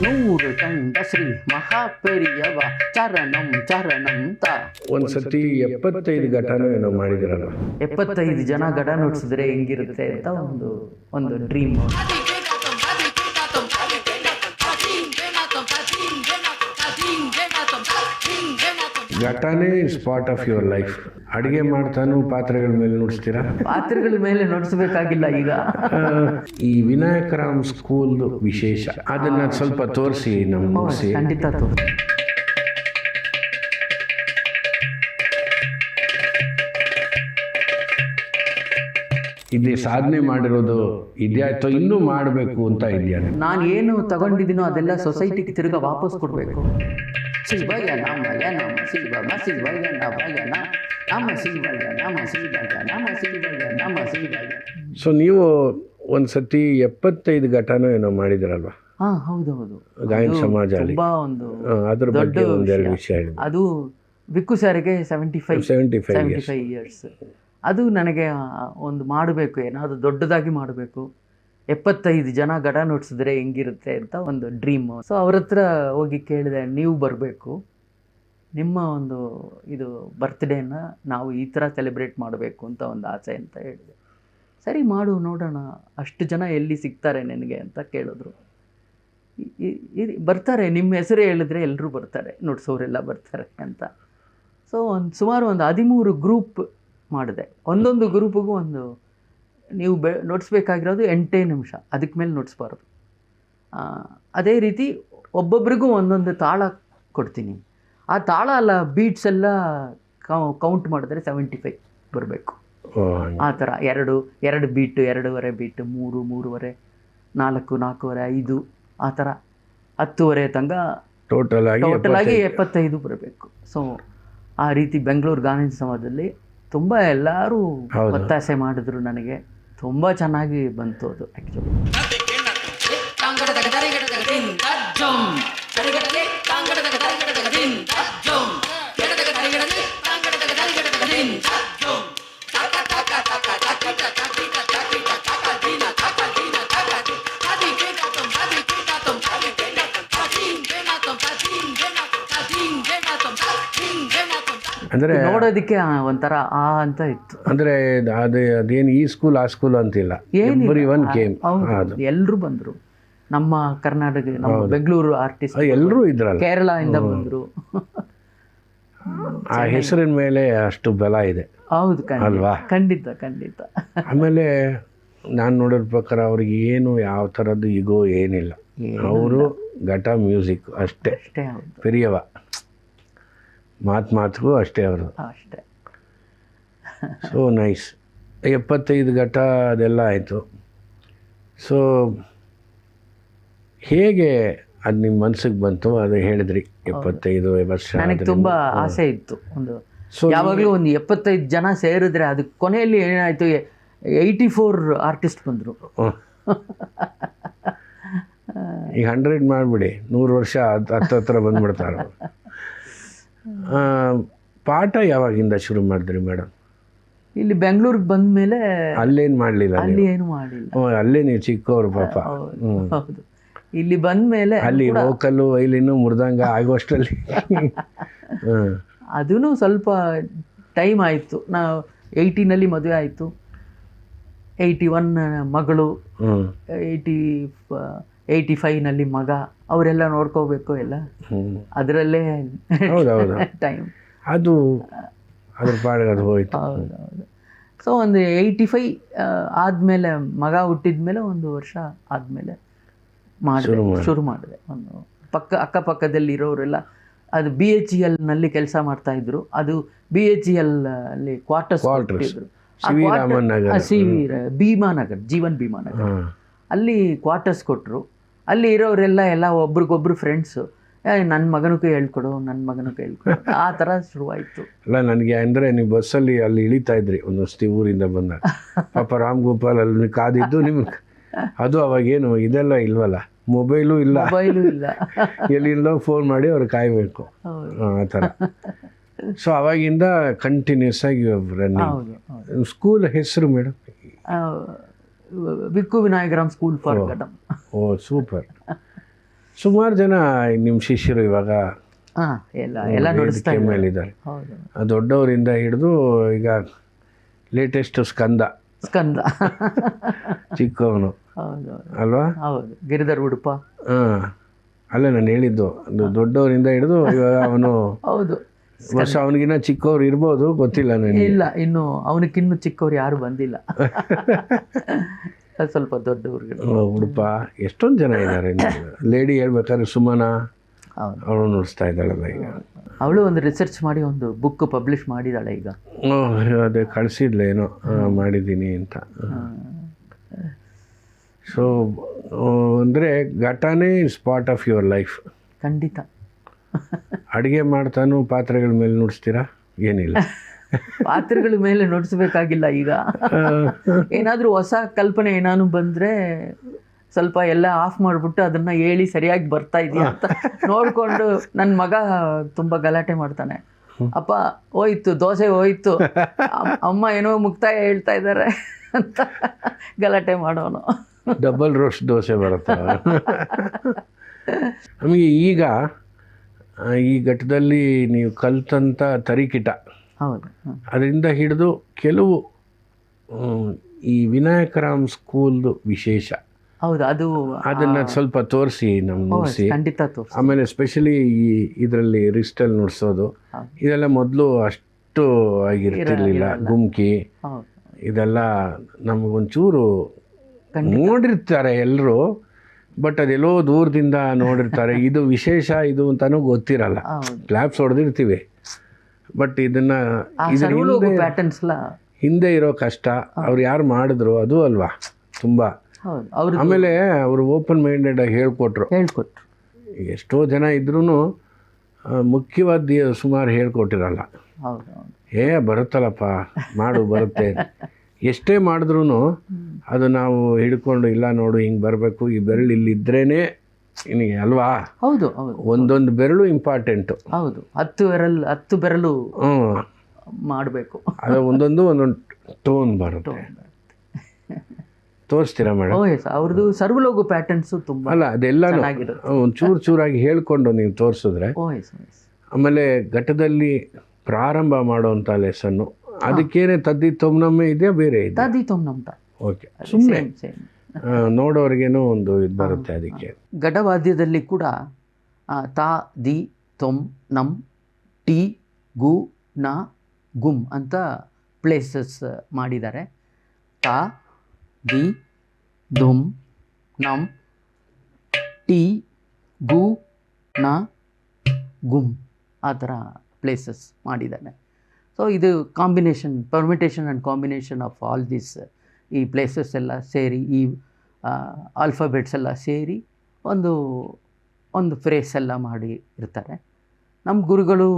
ನೂರು ಕಂಡ ಶ್ರೀ ಮಹಾಪೆರಿಯವ ಚರಣಂ ಚರಣಂ ತ. ಒಂದ್ಸತಿ 75 ಘಟನೆ ಏನೋ ಮಾಡಿದಿರಲ್ಲ. 75 ಜನ ಘಟ ನುಡಿಸಿದ್ರೆ ಹೆಂಗಿರುತ್ತೆ ಅಂತ ಒಂದು ಡ್ರೀಮ್. ಘಟನೆ is part of your life. ಅಡುಗೆ ಮಾಡ್ತಾನು ಪಾತ್ರೆಗಳ ಮೇಲೆ ನುಡಿಸ್ತೀರಾ? ಪಾತ್ರೆಗಳ ಮೇಲೆ ನುಡಿಸ್ಬೇಕಾಗಿಲ್ಲ ಈಗ. ಈ ವಿನಾಯಕರಾಮ್ ಸ್ಕೂಲ್ ವಿಶೇಷ ಅದನ್ನ ಸ್ವಲ್ಪ ತೋರಿಸಿ ನಮ್ಗೆ. ಖಂಡಿತ ತೋರಿಸಿ. ಇಲ್ಲಿ ಸಾಧನೆ ಮಾಡಿರೋದು ಇದೆಯಾ ಅಥವಾ ಇನ್ನೂ ಮಾಡಬೇಕು ಅಂತ ಇದೆಯಾ? ನಾನು ಏನು ತಗೊಂಡಿದ್ದೀನೋ ಅದೆಲ್ಲ ಸೊಸೈಟಿಗೆ ತಿರ್ಗಾ ವಾಪಸ್ ಕೊಡಬೇಕು. ಶಿವಯ ನಮಯ ನಮ ಶಿವಮ ಶಿವಯ ನಮಯ ನಮ ಶಿವಯ ನಮ ಶಿವಯ ನಮ ಶಿವಯ ನಮ ಶಿವಯ. ಸೊ ನೀವು ಒಂದ್ಸತಿ 75 ಘಟನೆ ಏನೋ ಮಾಡಿದಿರಲ್ವಾ? ಹಾ, ಹೌದೌದು. ಗಾಯನ ಸಮಾಜ ತುಂಬಾ ಒಂದು ಅದ್ರ ಬಗ್ಗೆ ಒಂದೆರಡು ವಿಷಯ ಹೇಳಿ. ಅದು ವಿಕ್ಕು ಸಾರಿಗೆ 75 ಇಯರ್ಸ್. ಅದು ನನಗೆ ಒಂದು ಮಾಡಬೇಕು, ಏನಾದರೂ ದೊಡ್ಡದಾಗಿ ಮಾಡಬೇಕು, 75 ಜನ ಘಟ ನುಡಿಸಿದ್ರೆ ಹೆಂಗಿರುತ್ತೆ ಅಂತ ಒಂದು ಡ್ರೀಮು. ಸೊ ಅವ್ರ ಹತ್ರ ಹೋಗಿ ಕೇಳಿದೆ, ನೀವು ಬರಬೇಕು, ನಿಮ್ಮ ಒಂದು ಇದು ಬರ್ತ್ಡೇನ ನಾವು ಈ ಥರ ಸೆಲೆಬ್ರೇಟ್ ಮಾಡಬೇಕು ಅಂತ ಒಂದು ಆಸೆ ಅಂತ ಹೇಳಿದೆ. ಸರಿ ಮಾಡು ನೋಡೋಣ, ಅಷ್ಟು ಜನ ಎಲ್ಲಿ ಸಿಗ್ತಾರೆ ನಿನಗೆ ಅಂತ ಕೇಳಿದ್ರು. ಬರ್ತಾರೆ, ನಿಮ್ಮ ಹೆಸರು ಹೇಳಿದ್ರೆ ಎಲ್ಲರೂ ಬರ್ತಾರೆ, ನುಡ್ಸೋರೆಲ್ಲ ಬರ್ತಾರೆ ಅಂತ. ಸೊ ಸುಮಾರು ಒಂದು 13 ಗ್ರೂಪ್ ಮಾಡಿದೆ. ಒಂದೊಂದು ಗ್ರೂಪಿಗೂ ನೀವು ನೋಡಿಸ್ಬೇಕಾಗಿರೋದು 8 ನಿಮಿಷ, ಅದಕ್ಕೆ ಮೇಲೆ ನೋಡಿಸ್ಬಾರ್ದು. ಅದೇ ರೀತಿ ಒಬ್ಬೊಬ್ರಿಗೂ ಒಂದೊಂದು ತಾಳ ಕೊಡ್ತೀನಿ. ಆ ತಾಳ ಅಲ್ಲ, ಬೀಟ್ಸ್ ಎಲ್ಲ ಕೌಂಟ್ ಮಾಡಿದ್ರೆ 75 ಬರಬೇಕು. ಆ ಥರ ಎರಡು ಬೀಟು, 2.5 ಬೀಟು, 3, 3.5, 4, 4.5, 5, ಆ ಥರ 10.5 ತನಕ ಟೋಟಲ್ ಆಗಿ 75 ಬರಬೇಕು. ಸೊ ಆ ರೀತಿ ಬೆಂಗಳೂರು ಗಾಯನ ಸಮಾಜದಲ್ಲಿ ತುಂಬ ಎಲ್ಲರೂ ಒತ್ತಾಸೆ ಮಾಡಿದ್ರು. ನನಗೆ ತುಂಬ ಚೆನ್ನಾಗಿ ಬಂತು ಅದು ಆ್ಯಕ್ಚುಲಿ. ಅಂದರೆ ನೋಡೋದಕ್ಕೆ ಒಂಥರ ಅಂತ ಇತ್ತು. ಅಂದರೆ ಅದೇನು ಈ ಸ್ಕೂಲ್ ಆ ಸ್ಕೂಲ್ ಅಂತಿಲ್ಲ, ಎವ್ರಿವನ್ ಕೇಮ್. ಎಲ್ಲರೂ ಬಂದರು. ನಮ್ಮ ಕರ್ನಾಟಕ, ನಮ್ಮ ಬೆಂಗಳೂರು ಆರ್ಟಿಸ್ಟ್ ಎಲ್ಲರೂ ಇದ್ರಲ್ಲ, ಕೇರಳದಿಂದ ಬಂದರು. ಆ ಹೆಸರಿನ ಮೇಲೆ ಅಷ್ಟು ಬಲ ಇದೆ. ಹೌದು ಅಲ್ವಾ? ಖಂಡಿತ ಖಂಡಿತ. ಆಮೇಲೆ ನಾನು ನೋಡೋದ್ರ ಪ್ರಕಾರ ಅವ್ರಿಗೆ ಏನು ಯಾವ ಥರದ್ದು ಈಗೋ ಏನಿಲ್ಲ. ಅವರು ಘಟ ಮ್ಯೂಸಿಕ್ ಅಷ್ಟೇ, ಪೆರಿಯವ ಮಾತಿಗೂ ಅಷ್ಟೇ ಅವರು ಅಷ್ಟೇ. So nice. 75 ಘಟ ಅದೆಲ್ಲ ಆಯಿತು. ಸೊ ಹೇಗೆ ಅದು ನಿಮ್ಮ ಮನಸ್ಸಿಗೆ ಬಂತು? ಅದು ಹೇಳಿದ್ರಿ 75 ವರ್ಷ. ನನಗೆ ತುಂಬ ಆಸೆ ಇತ್ತು. ಯಾವಾಗಲೂ ಒಂದು 75 ಜನ ಸೇರಿದ್ರೆ ಅದು ಕೊನೆಯಲ್ಲಿ ಏನಾಯಿತು, 84 ಆರ್ಟಿಸ್ಟ್ ಬಂದರು. ಈಗ 100 ಮಾಡಿಬಿಡಿ, 100 ವರ್ಷ ಹತ್ರ ಬಂದ್ಬಿಡ್ತಾರೆ. ಪಾಠ ಯಾವಾಗಿಂದ ಶುರು ಮಾಡಿದ್ರಿ ಮೇಡಮ್? ಇಲ್ಲಿ ಬೆಂಗಳೂರಿಗೆ ಬಂದ ಮೇಲೆ. ಅಲ್ಲೇನು ಮಾಡಲಿಲ್ಲ? ಅಲ್ಲಿ ಏನು ಮಾಡಿಲ್ಲ. ಅಲ್ಲೇ ನೀವು ಚಿಕ್ಕವರು ಪಾಪ. ಹೌದು. ಇಲ್ಲಿ ಬಂದ ಮೇಲೆ ಅಲ್ಲಿ ವೋಕಲ್ಲು, ವೈಲಿನು, ಮೃದಂಗ ಆಗೋಷ್ಟರಲ್ಲಿ ಅದೂ ಸ್ವಲ್ಪ ಟೈಮ್ ಆಯಿತು. ನಾವು 80ನಲ್ಲಿ ಮದುವೆ ಆಯಿತು, 81 ಮಗಳು, 85ನಲ್ಲಿ ಮಗ. ಅವರೆಲ್ಲ ನೋಡ್ಕೋಬೇಕು ಎಲ್ಲ, ಅದರಲ್ಲೇ ಟೈಮ್ ಅದು ಅದ್ರ ಪಾಡಿಗೆ ಅದು ಹೋಯ್ತು. ಹೌದೌದು. ಸೊ ಒಂದು 85 ಆದಮೇಲೆ, ಮಗ ಹುಟ್ಟಿದ ಮೇಲೆ 1 ವರ್ಷ ಆದಮೇಲೆ ಶುರು ಮಾಡಿದೆ. ಒಂದು ಅಕ್ಕಪಕ್ಕದಲ್ಲಿ ಇರೋರೆಲ್ಲ ಅದು BHELನಲ್ಲಿ ಕೆಲಸ ಮಾಡ್ತಾಯಿದ್ರು. ಅದು BHEL ಅಲ್ಲಿ ಕ್ವಾರ್ಟರ್ಸ್ ಕೊಟ್ಟಿದ್ರು. ಭೀಮಾನಗರ್, ಜೀವನ್ ಭೀಮಾನಗರ್, ಅಲ್ಲಿ ಕ್ವಾರ್ಟರ್ಸ್ ಕೊಟ್ಟರು. ಅಲ್ಲಿ ಇರೋರೆಲ್ಲ ಒಬ್ರಿಗೊಬ್ರು ಫ್ರೆಂಡ್ಸು. ನನ್ನ ಮಗನಿಗೂ ಹೇಳ್ಕೊಡು, ನನ್ನ ಮಗನಿಗೂ ಹೇಳ್ಕೊಡು, ಆ ಥರ ಶುರುವಾಯಿತು. ಅಲ್ಲ, ನನಗೆ ಅಂದರೆ ನೀವು ಬಸ್ಸಲ್ಲಿ ಅಲ್ಲಿ ಇಳಿತಾ ಇದ್ರಿ ಒಂದೊಂದು ಊರಿಂದ ಬಂದಾಗ, ಪಾಪ ರಾಮ್ ಗೋಪಾಲ್ ಅಲ್ಲಿ ಕಾದಿದ್ದು ನಿಮ್ಗೆ. ಅದು ಅವಾಗೇನು ಇದೆಲ್ಲ ಇಲ್ವಲ್ಲ, ಮೊಬೈಲು ಇಲ್ಲ, ಎಲ್ಲಿಂದ ಫೋನ್ ಮಾಡಿ ಅವ್ರು ಕಾಯಬೇಕು, ಆ ಥರ. ಸೊ ಅವಾಗಿಂದ ಕಂಟಿನ್ಯೂಸ್ ಆಗಿ ರನ್ನಿಂಗ್. ಸ್ಕೂಲ್ ಹೆಸರು madam? Vikku Vinayakram school for ghatam. Oh super. ಸುಮಾರು ಜನ ನಿಮ್ಮ ಶಿಷ್ಯರು ಇವಾಗ ಹಾಂ ಎಲ್ಲ ನುಡಿಸ್ತಾ ವೇದಿಕೆ ಇದ್ದಾರೆ. ಮೇಲಿದ್ದಾರೆ. ಹೌದು ದೊಡ್ಡವರಿಂದ ಹಿಡಿದು ಈಗ ಲೇಟೆಸ್ಟ್ ಸ್ಕಂದ ಚಿಕ್ಕವನು ಹೌದು ಅಲ್ವಾ? ಹೌದು ಗಿರಿಧರ್ ಉಡುಪ. ಹಾಂ, ಅಲ್ಲ ನಾನು ಹೇಳಿದ್ದು ಅದು ದೊಡ್ಡವರಿಂದ ಹಿಡಿದು ಇವಾಗ ಅವನು ಹೌದು ವರ್ಷ ಅವನಿಗಿನ್ನ ಚಿಕ್ಕವ್ರು ಇರ್ಬೋದು, ಗೊತ್ತಿಲ್ಲ ನನಗೆ. ಇಲ್ಲ, ಇನ್ನು ಅವನಕ್ಕಿನ್ನು ಚಿಕ್ಕವ್ರು ಯಾರು ಬಂದಿಲ್ಲ. ಅದು ಸ್ವಲ್ಪ ದೊಡ್ಡವ್ರಿಗೆ. ಉಡುಪ ಎಷ್ಟೊಂದು ಜನ ಇದ್ದಾರೆ. ಲೇಡಿ ಹೇಳ್ಬೇಕಾದ್ರೆ ಸುಮನ ಹೌದು, ಅವಳು ನುಡಿಸ್ತಾ ಇದ್ದಾಳಲ್ಲ ಈಗ. ಅವಳು ಒಂದು ರಿಸರ್ಚ್ ಮಾಡಿ ಒಂದು ಬುಕ್ ಪಬ್ಲಿಷ್ ಮಾಡಿದ್ದಾಳೆ ಈಗ. ಅದೇ ಕಳಿಸಿದ್ಲೇನೋ ಮಾಡಿದ್ದೀನಿ ಅಂತ. ಸೊ ಅಂದರೆ ಘಟನೆ is part of your life. ಖಂಡಿತ. ಅಡುಗೆ ಮಾಡ್ತಾನು ಪಾತ್ರೆಗಳ ಮೇಲೆ ನುಡಿಸ್ತೀರಾ? ಏನಿಲ್ಲ, ಪಾತ್ರೆಗಳ ಮೇಲೆ ನುಡಿಸ್ಬೇಕಾಗಿಲ್ಲ. ಈಗ ಏನಾದರೂ ಹೊಸ ಕಲ್ಪನೆ ಏನಾನು ಬಂದರೆ ಸ್ವಲ್ಪ ಎಲ್ಲ ಆಫ್ ಮಾಡಿಬಿಟ್ಟು ಅದನ್ನು ಹೇಳಿ ಸರಿಯಾಗಿ ಬರ್ತಾ ಇದೆಯಾ ಅಂತ ನೋಡಿಕೊಂಡು. ನನ್ನ ಮಗ ತುಂಬ ಗಲಾಟೆ ಮಾಡ್ತಾನೆ, ಅಪ್ಪ ಹೋಯ್ತು ದೋಸೆ ಹೋಯ್ತು, ಅಮ್ಮ ಏನೋ ಮುಕ್ತಾಯ ಹೇಳ್ತಾ ಇದ್ದಾರೆ ಅಂತ ಗಲಾಟೆ ಮಾಡೋನು. ಡಬಲ್ ರೋಸ್ಟ್ ದೋಸೆ ಬರುತ್ತೆ ನಮಗೆ. ಈಗ ಈ ಘಟ್ಟದಲ್ಲಿ ನೀವು ಕಲ್ತಂಥ ತರಿಕಿಟ, ಹೌದು, ಅದರಿಂದ ಹಿಡಿದು ಕೆಲವು ಈ ವಿನಾಯಕರಾಮ್ ಸ್ಕೂಲ್ದು ವಿಶೇಷ, ಹೌದು, ಅದನ್ನು ಸ್ವಲ್ಪ ತೋರಿಸಿ ನಮ್ಗೆ ನುಡಿಸಿ. ಖಂಡಿತ ತೋರಿಸಿ. ಆಮೇಲೆ ಸ್ಪೆಷಲಿ ಈ ಇದರಲ್ಲಿ ರಿಸ್ಟಲ್ಲಿ ನುಡಿಸೋದು ಇದೆಲ್ಲ ಮೊದಲು ಅಷ್ಟು ಆಗಿರ್ತಿರ್ಲಿಲ್ಲ. ಗುಮ್ಕಿ ಇದೆಲ್ಲ ನಮಗೊಂಚೂರು ನೋಡಿರ್ತಾರೆ ಎಲ್ಲರೂ, ಬಟ್ ಅದೆಲ್ಲೋ ದೂರದಿಂದ ನೋಡಿರ್ತಾರೆ. ಇದು ವಿಶೇಷ ಇದು ಅಂತಲೂ ಗೊತ್ತಿರಲ್ಲ. ಕ್ಲಾಪ್ಸ್ ಹೊಡೆದಿರ್ತೀವಿ, ಬಟ್ ಇದನ್ನು ಹಿಂದೆ ಇರೋ ಕಷ್ಟ ಅವ್ರು ಯಾರು ಮಾಡಿದ್ರು ಅದು ಅಲ್ವಾ ತುಂಬ. ಆಮೇಲೆ ಅವರು ಓಪನ್ ಮೈಂಡೆಡ್ ಆಗಿ ಹೇಳ್ಕೊಟ್ರು. ಎಷ್ಟೋ ಜನ ಇದ್ರೂ ಮುಖ್ಯವಾದ ಸುಮಾರು ಹೇಳ್ಕೊಟ್ಟಿರಲ್ಲ. ಬರುತ್ತಲ್ಲಪ್ಪ ಮಾಡು ಬರುತ್ತೆ, ಎಷ್ಟೇ ಮಾಡಿದ್ರೂ ಅದು ನಾವು ಹಿಡ್ಕೊಂಡು ಇಲ್ಲ ನೋಡು ಹಿಂಗೆ ಬರಬೇಕು, ಈ ಬೆರಳು ಇಲ್ಲಿದ್ರೇ ನಿನಗೆ ಅಲ್ವಾ. ಹೌದು, ಒಂದೊಂದು ಬೆರಳು ಇಂಪಾರ್ಟೆಂಟು. ಹೌದು, 10 ಬೆರಳು ಮಾಡಬೇಕು. ಅದು ಒಂದೊಂದು ಟೋನ್ ಬರುತ್ತೆ. ತೋರಿಸ್ತೀರಾ ಮೇಡಮ್? ಅವ್ರದ್ದು ಸರ್ವಲೋಗು ಪ್ಯಾಟರ್ನ್ಸು ತುಂಬ ಅಲ್ಲ, ಅದೆಲ್ಲ ಒಂದು ಚೂರಾಗಿ ಹೇಳ್ಕೊಂಡು ನೀವು ತೋರಿಸಿದ್ರೆ. ಆಮೇಲೆ ಘಟ್ಟದಲ್ಲಿ ಪ್ರಾರಂಭ ಮಾಡೋವಂಥ ಲೆಸನ್ನು ಅದಕ್ಕೇನೆ ತದ್ದಿ ತೊಮ್ನಮ್ಮೆ ಇದೆಯಾ ಬೇರೆ ಇದೆ? ತದ್ದಿ ತೊಮ್ನಮ್ಮ. ಓಕೆ, ಸುಮ್ಮನೆ ನೋಡೋರಿಗೇನೋ ಒಂದು ಇದು ಬರುತ್ತೆ. ಅದಕ್ಕೆ ಘಟವಾದ್ಯದಲ್ಲಿ ಕೂಡ ತಾ ದಿ ತೊಮ್ ನಮ್ ಟಿ ಗು ನ ಗುಮ್ ಅಂತ ಪ್ಲೇಸಸ್ ಮಾಡಿದ್ದಾರೆ. ತಾ ದಿ ದುಮ್ ನಮ್ ಟಿ ಗು ನ ಗುಮ್ ಆ ಥರ ಪ್ಲೇಸಸ್ ಮಾಡಿದ್ದಾನೆ. ಸೊ ಇದು combination, permutation and combination of all this, ಈ ಪ್ಲೇಸಸ್ ಎಲ್ಲ ಸೇರಿ, ಈ ಆಲ್ಫಾಬೆಟ್ಸ್ ಎಲ್ಲ ಸೇರಿ ಒಂದು ಫ್ರೇಸ್ ಎಲ್ಲ ಮಾಡಿ ಇರ್ತಾರೆ. ನಮ್ಮ ಗುರುಗಳು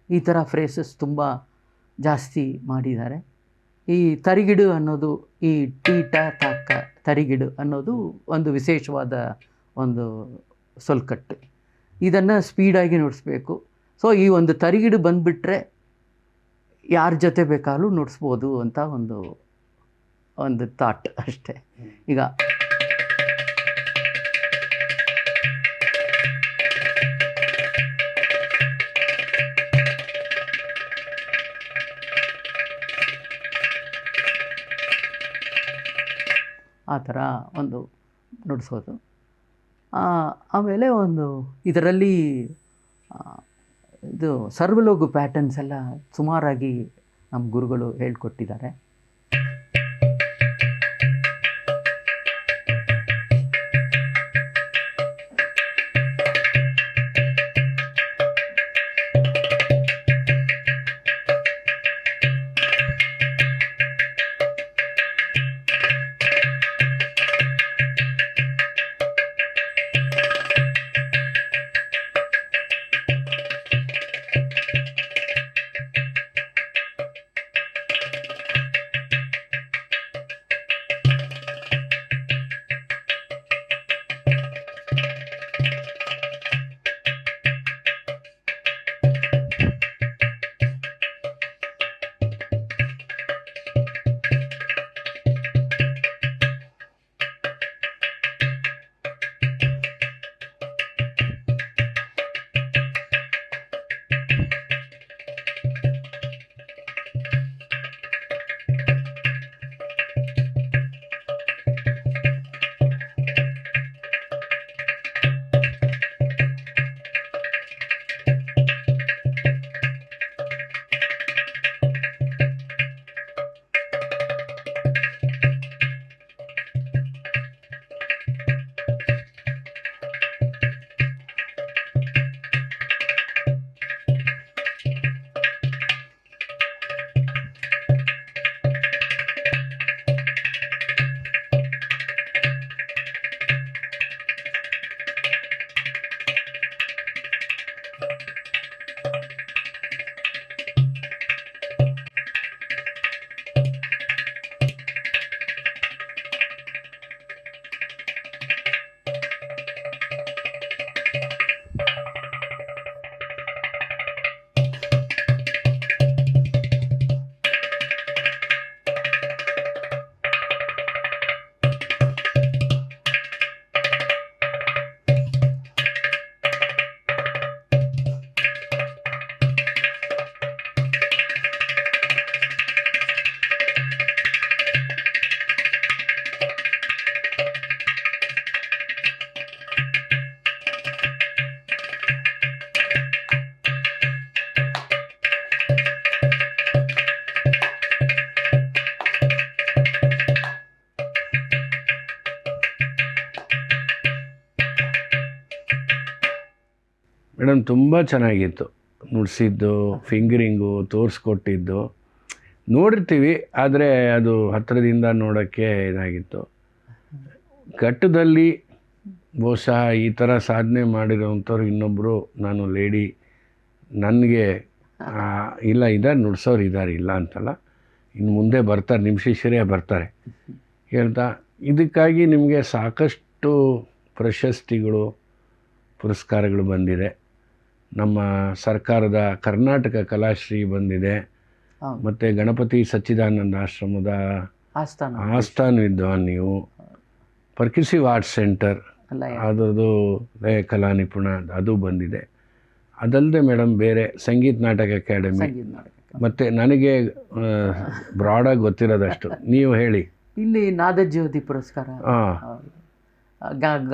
ಈ ಥರ ಫ್ರೇಸಸ್ ತುಂಬ ಜಾಸ್ತಿ ಮಾಡಿದ್ದಾರೆ. ಈ ತರಿಗಿಡು ಅನ್ನೋದು, ಈ ಟೀಟ ತಾಕ ತರಿಗಿಡು ಅನ್ನೋದು ಒಂದು ವಿಶೇಷವಾದ ಒಂದು ಸೊಲ್ಕಟ್ಟು. ಇದನ್ನು ಸ್ಪೀಡಾಗಿ ನುಡಿಸ್ಬೇಕು. ಸೊ ಈ ಒಂದು ತರಿಗಿಡು ಬಂದುಬಿಟ್ರೆ ಯಾರ ಜೊತೆ ಬೇಕಾದ್ರೂ ನುಡಿಸ್ಬೋದು ಅಂತ ಒಂದು ಥಾಟ್ ಅಷ್ಟೇ. ಈಗ ಆ ಥರ ಒಂದು ನುಡಿಸೋದು. ಆಮೇಲೆ ಇದರಲ್ಲಿ ಇದು ಸರ್ವಲೋಗು ಪ್ಯಾಟರ್ನ್ಸ್ ಎಲ್ಲ ಸುಮಾರಾಗಿ ನಮ್ಮ ಗುರುಗಳು ಹೇಳ್ಕೊಟ್ಟಿದ್ದಾರೆ. ಮೇಡಮ್ ತುಂಬ ಚೆನ್ನಾಗಿತ್ತು, ನುಡಿಸಿದ್ದು, ಫಿಂಗರಿಂಗು, ತೋರಿಸ್ಕೊಟ್ಟಿದ್ದು ನೋಡಿರ್ತೀವಿ, ಆದರೆ ಅದು ಹತ್ತಿರದಿಂದ ನೋಡೋಕ್ಕೆ ಇದಾಗಿತ್ತು. ಘಟ್ಟದಲ್ಲಿ ಬಹುಶಃ ಈ ಥರ ಸಾಧನೆ ಮಾಡಿರೋವಂಥವ್ರು ಇನ್ನೊಬ್ಬರು ನಾನು ಲೇಡಿ ನನಗೆ ಇಲ್ಲ ಇದ್ದಾರೆ, ನುಡ್ಸೋರು ಇದ್ದಾರೆ, ಇಲ್ಲ ಅಂತಲ್ಲ, ಇನ್ನು ಮುಂದೆ ಬರ್ತಾರೆ, ನಿಮ್ಮ ಶಿಷ್ಯರೇ ಬರ್ತಾರೆ ಹೇಳ್ತಾ. ಇದಕ್ಕಾಗಿ ನಿಮಗೆ ಸಾಕಷ್ಟು ಪ್ರಶಸ್ತಿಗಳು, ಪುರಸ್ಕಾರಗಳು ಬಂದಿದೆ. ನಮ್ಮ ಸರ್ಕಾರದ ಕರ್ನಾಟಕ ಕಲಾಶ್ರೀ ಬಂದಿದೆ, ಮತ್ತು ಗಣಪತಿ ಸಚ್ಚಿದಾನಂದ ಆಶ್ರಮದ ಆಸ್ಥಾನ ವಿದ್ವಾನ್ ನೀವು, ಪರ್ಕ್ಯೂಸಿವ್ ಆರ್ಟ್ಸ್ ಸೆಂಟರ್ ಅದರದ್ದು ಲಯ ಕಲಾ ನಿಪುಣ ಅದು ಬಂದಿದೆ. ಅದಲ್ಲದೆ ಮೇಡಮ್ ಬೇರೆ ಸಂಗೀತ ನಾಟಕ ಅಕಾಡೆಮಿ, ಮತ್ತು ನನಗೆ ಬ್ರಾಡಾಗಿ ಗೊತ್ತಿರೋದಷ್ಟು ನೀವು ಹೇಳಿ. ಇಲ್ಲಿ ನಾದಜ್ಯೋತಿ ಪುರಸ್ಕಾರ,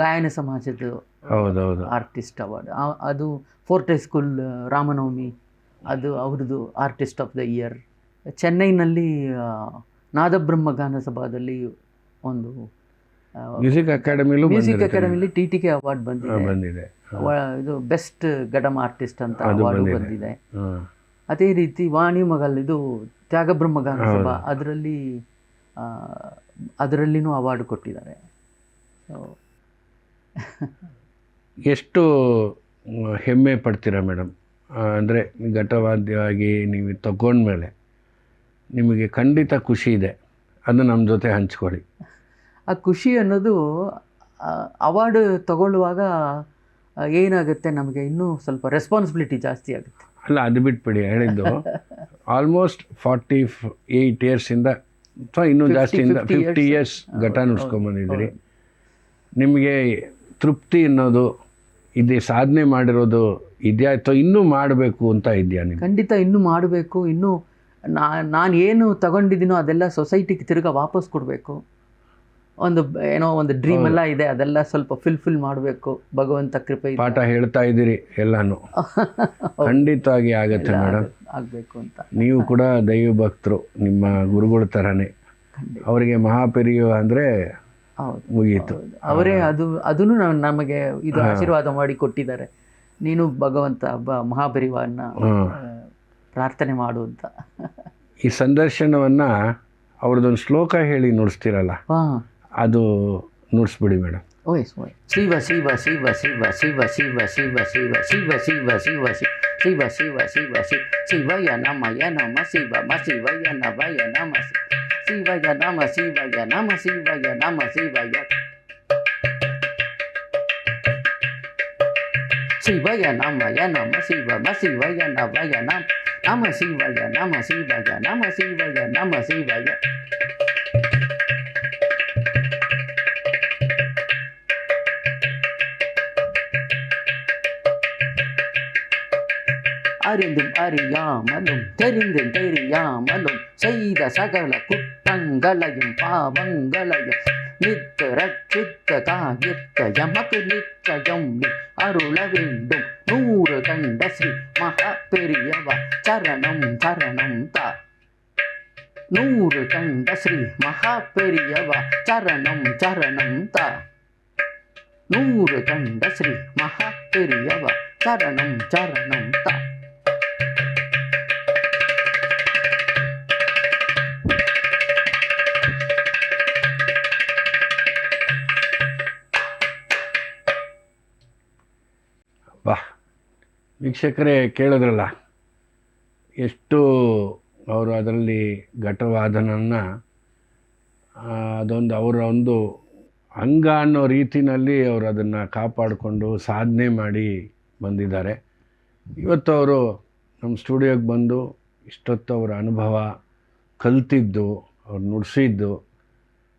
ಗಾಯನ ಸಮಾಜದ ಹೌದೌದು ಆರ್ಟಿಸ್ಟ್ ಅವಾರ್ಡ್, ಅದು ಫೋರ್ಟೆ ಸ್ಕೂಲ್ ರಾಮನವಮಿ, ಅದು ಅವ್ರದ್ದು ಆರ್ಟಿಸ್ಟ್ ಆಫ್ ದ ಇಯರ್. ಚೆನ್ನೈನಲ್ಲಿ ನಾದಬ್ರಹ್ಮ ಗಾನ ಸಭಾದಲ್ಲಿ ಒಂದು ಮ್ಯೂಸಿಕ್ ಅಕಾಡೆಮಿಲಿ TTK ಅವಾರ್ಡ್ ಬಂದಿದೆ. ಇದು ಬೆಸ್ಟ್ ಗಡಮ್ ಆರ್ಟಿಸ್ಟ್ ಅಂತ ಅವಾರ್ಡ್ ಬಂದಿದೆ. ಅದೇ ರೀತಿ ವಾಣಿ ಮಗಲ್ ಇದು ತ್ಯಾಗಬ್ರಹ್ಮ ಗಾನ ಸಭಾ, ಅದರಲ್ಲಿನೂ ಅವಾರ್ಡ್ ಕೊಟ್ಟಿದ್ದಾರೆ. ಎಷ್ಟು ಹೆಮ್ಮೆ ಪಡ್ತೀರಾ ಮೇಡಮ್? ಅಂದರೆ ಘಟವಾದ್ಯವಾಗಿ ನೀವು ತಗೊಂಡ್ಮೇಲೆ ನಿಮಗೆ ಖಂಡಿತ ಖುಷಿ ಇದೆ, ಅದು ನಮ್ಮ ಜೊತೆ ಹಂಚ್ಕೊಳ್ಳಿ. ಆ ಖುಷಿ ಅನ್ನೋದು ಅವಾರ್ಡ್ ತಗೊಳ್ಳುವಾಗ ಏನಾಗುತ್ತೆ, ನಮಗೆ ಇನ್ನೂ ಸ್ವಲ್ಪ ರೆಸ್ಪಾನ್ಸಿಬಿಲಿಟಿ ಜಾಸ್ತಿ ಆಗುತ್ತೆ. ಅಲ್ಲ, ಅದು ಬಿಟ್ಬಿಡಿ, ಹೇಳಿದ್ದು ಆಲ್ಮೋಸ್ಟ್ 48 ಇಯರ್ಸಿಂದ ಅಥವಾ ಇನ್ನೂ ಜಾಸ್ತಿಯಿಂದ 50 ಇಯರ್ಸ್ ಘಟ ನುಡ್ಸ್ಕೊಂಬಂದಿದ್ದೀರಿ. ನಿಮಗೆ ತೃಪ್ತಿ ಅನ್ನೋದು ಇದೆ, ಸಾಧನೆ ಮಾಡಿರೋದು ಇದೆಯಾ ಅಥವಾ ಇನ್ನೂ ಮಾಡಬೇಕು ಅಂತ ಇದೆಯಾ? ನೀವು ಖಂಡಿತ ಇನ್ನೂ ಮಾಡಬೇಕು. ಇನ್ನೂ ನಾನು ಏನು ತಗೊಂಡಿದ್ದೀನೋ ಅದೆಲ್ಲ ಸೊಸೈಟಿಗೆ ತಿರ್ಗಾ ವಾಪಸ್ ಕೊಡಬೇಕು. ಒಂದು ಡ್ರೀಮ್ ಎಲ್ಲ ಇದೆ, ಅದೆಲ್ಲ ಸ್ವಲ್ಪ ಫಿಲ್ ಮಾಡಬೇಕು. ಭಗವಂತ ಕೃಪೆ ಪಾಠ ಹೇಳ್ತಾ ಇದ್ದೀರಿ, ಎಲ್ಲಾನು ಖಂಡಿತವಾಗಿ ಆಗತ್ತೆ ಮೇಡಮ್, ಆಗಬೇಕು ಅಂತ. ನೀವು ಕೂಡ ದೈವ ಭಕ್ತರು, ನಿಮ್ಮ ಗುರುಗಳ ಥರನೇ. ಅವರಿಗೆ ಮಹಾಪೆರಿಯೋ ಅಂದರೆ ಮುಗೀತು, ಅವರೇ ಅದನ್ನು ನಮಗೆ ಇದು ಆಶೀರ್ವಾದ ಮಾಡಿ ಕೊಟ್ಟಿದ್ದಾರೆ. ನೀನು ಭಗವಂತ ಮಹಾಪೆರಿವಾರನ್ನ ಪ್ರಾರ್ಥನೆ ಮಾಡು ಅಂತ. ಈ ಸಂದರ್ಶನವನ್ನು ಅವ್ರದ್ದೊಂದು ಶ್ಲೋಕ ಹೇಳಿ ನುಡಿಸ್ತೀರಲ್ಲ, ಅದು ನುಡಿಸ್ಬಿಡಿ ಮೇಡಮ್. ಶಿವ ಶಿವ ಶಿವ ಶಿವ ಶಿವ ಶಿವ ಶಿವ ಶಿವ ಶಿವ ಶಿವ ಶಿವ ಶಿವ ಶಿವ ಶಿವ ಶಿವಯ ನಮಯ ನಮ ಶಿವ ಶಿವಯ ನಮಯ ನಮ ಶಿವಯ ನಮ ಶಿವಯ ನಮ ಶಿವಯ ನಮ ಶಿವಯ ಶಿವಯ ನಮಯ ನಮ ಶಿವ ಶಿವಯ ನಮಯ ನಮ ಶಿವಯ ನಮ ಶಿವಯ ನಮ ಶಿವಯ ನಮ ಶಿವಯ. அறிந்தும் அறியாமலும் தெரிந்தும் தெரியாமலும் செய்த சகல குற்றங்களையும் பாவங்களையும் நித்த ரட்சித்த காயத்த எமக்கு நிச்சயம் நீ அருள வேண்டும். 100 கண்ட ஸ்ரீ மகா பெரியவா சரணம் சரணம் தா. 100 கண்ட ஸ்ரீ மகா பெரியவா சரணம் சரணம் தா. 100 கண்ட ஸ்ரீ மகா பெரியவா சரணம் சரணம் தா. ಬಾ ವೀಕ್ಷಕರೇ, ಕೇಳಿದ್ರಲ್ಲ ಎಷ್ಟು ಅವರು ಅದರಲ್ಲಿ ಘಟವಾದನನ್ನು ಅದೊಂದು ಅವರ ಒಂದು ಅಂಗ ಅನ್ನೋ ರೀತಿಯಲ್ಲಿ ಅವರು ಅದನ್ನು ಕಾಪಾಡಿಕೊಂಡು ಸಾಧನೆ ಮಾಡಿ ಬಂದಿದ್ದಾರೆ. ಇವತ್ತು ಅವರು ನಮ್ಮ ಸ್ಟುಡಿಯೋಗೆ ಬಂದು ಇಷ್ಟೊತ್ತು ಅವರ ಅನುಭವ, ಕಲ್ತಿದ್ದು, ಅವ್ರು ನುಡಿಸಿದ್ದು,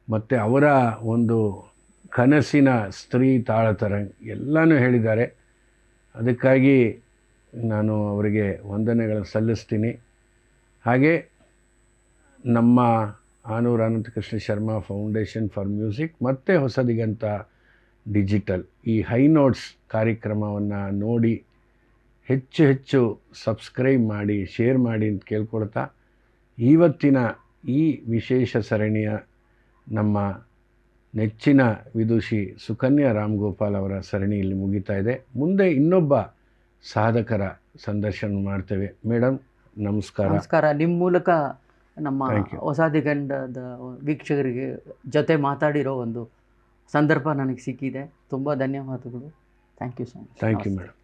ಮತ್ತು ಅವರ ಒಂದು ಕನಸಿನ ಸ್ತ್ರೀ ತಾಳತರ ಎಲ್ಲನೂ ಹೇಳಿದ್ದಾರೆ. ಅದಕ್ಕಾಗಿ ನಾನು ಅವರಿಗೆ ವಂದನೆಗಳನ್ನು ಸಲ್ಲಿಸ್ತೀನಿ. ಹಾಗೆ ನಮ್ಮ Anur Ananthakrishna Sharma foundation for music ಮತ್ತು ಹೊಸದಿಗಂತ ಡಿಜಿಟಲ್ ಈ ಹೈ ನೋಟ್ಸ್ ಕಾರ್ಯಕ್ರಮವನ್ನು ನೋಡಿ ಹೆಚ್ಚು ಹೆಚ್ಚು ಸಬ್ಸ್ಕ್ರೈಬ್ ಮಾಡಿ, ಶೇರ್ ಮಾಡಿ ಅಂತ ಕೇಳ್ಕೊಳ್ತಾ, ಇವತ್ತಿನ ಈ ವಿಶೇಷ ಸರಣಿಯ ನಮ್ಮ ನೆಚ್ಚಿನ ವಿದುಷಿ ಸುಕನ್ಯಾ ರಾಮ್ ಗೋಪಾಲ್ ಅವರ ಸರಣಿಯಲ್ಲಿ ಮುಗಿತಾ ಇದೆ. ಮುಂದೆ ಇನ್ನೊಬ್ಬ ಸಾಧಕರ ಸಂದರ್ಶನ ಮಾಡ್ತೇವೆ. ಮೇಡಮ್ ನಮಸ್ಕಾರ. ನಮಸ್ಕಾರ. ನಿಮ್ಮ ಮೂಲಕ ನಮ್ಮ ಹೊಸದಿಗಂಧದ ವೀಕ್ಷಕರಿಗೆ ಜೊತೆ ಮಾತಾಡಿರೋ ಒಂದು ಸಂದರ್ಭ ನನಗೆ ಸಿಕ್ಕಿದೆ. ತುಂಬ ಧನ್ಯವಾದಗಳು. Thank you so much. Thank you madam.